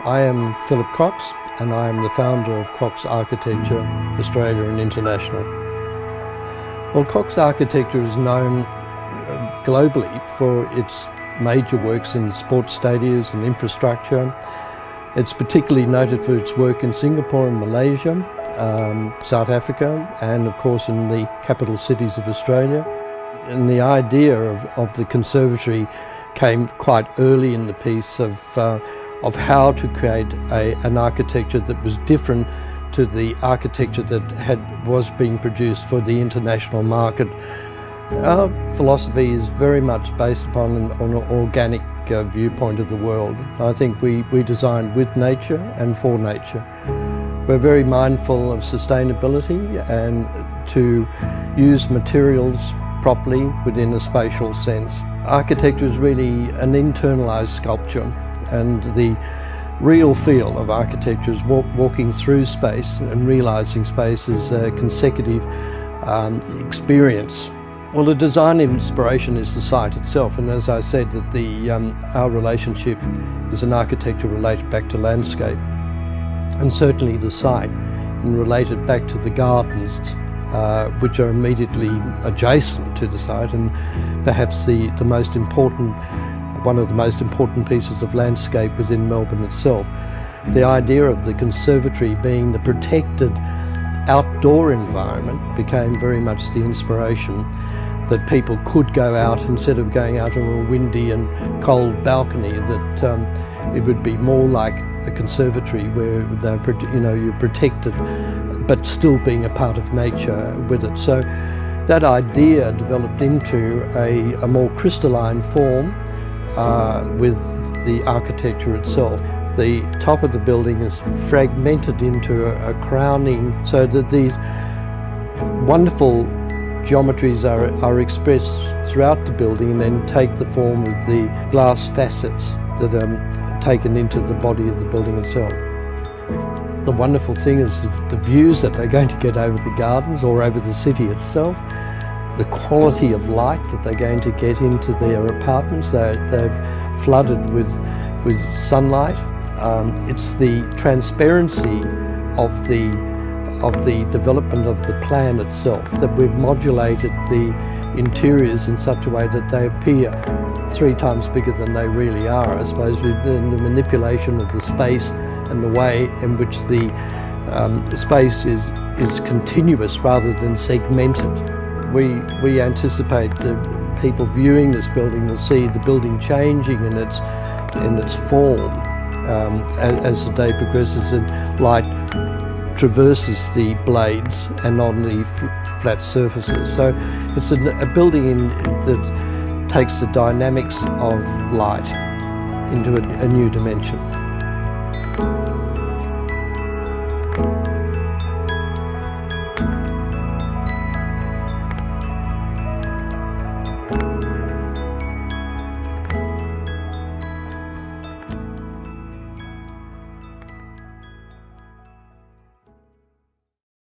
I am Philip Cox, and I am the founder of Cox Architecture Australia and International. Well, Cox Architecture is known globally for its major works in sports stadiums and infrastructure. It's particularly noted for its work in Singapore and Malaysia, South Africa, and of course in the capital cities of Australia. And the idea of the Conservatory came quite early in the piece of how to create an architecture that was different to the architecture that was being produced for the international market. Our philosophy is very much based upon an organic viewpoint of the world. I think we design with nature and for nature. We're very mindful of sustainability and to use materials properly within a spatial sense. Architecture is really an internalized sculpture, and the real feel of architecture is walking through space and realizing space as a consecutive experience. Well, the design inspiration is the site itself, and as I said, that our relationship is an architecture related back to landscape, and certainly the site, and related back to the gardens, which are immediately adjacent to the site, and perhaps one of the most important pieces of landscape within Melbourne itself. The idea of the Conservatory being the protected outdoor environment became very much the inspiration, that people could go out instead of going out on a windy and cold balcony, that it would be more like a conservatory where you're protected but still being a part of nature with it. So that idea developed into a more crystalline form with the architecture itself. The top of the building is fragmented into a crowning, so that these wonderful geometries are expressed throughout the building and then take the form of the glass facets that are taken into the body of the building itself. The wonderful thing is the views that they're going to get over the gardens or over the city itself, the quality of light that they're going to get into their apartments. They're flooded with sunlight. It's the transparency of the development of the plan itself, that we've modulated the interiors in such a way that they appear 3 times bigger than they really are, I suppose, with the manipulation of the space and the way in which the space is continuous rather than segmented. We anticipate that people viewing this building will see the building changing in its form as the day progresses and light traverses the blades and on the flat surfaces. So it's a building that takes the dynamics of light into a new dimension.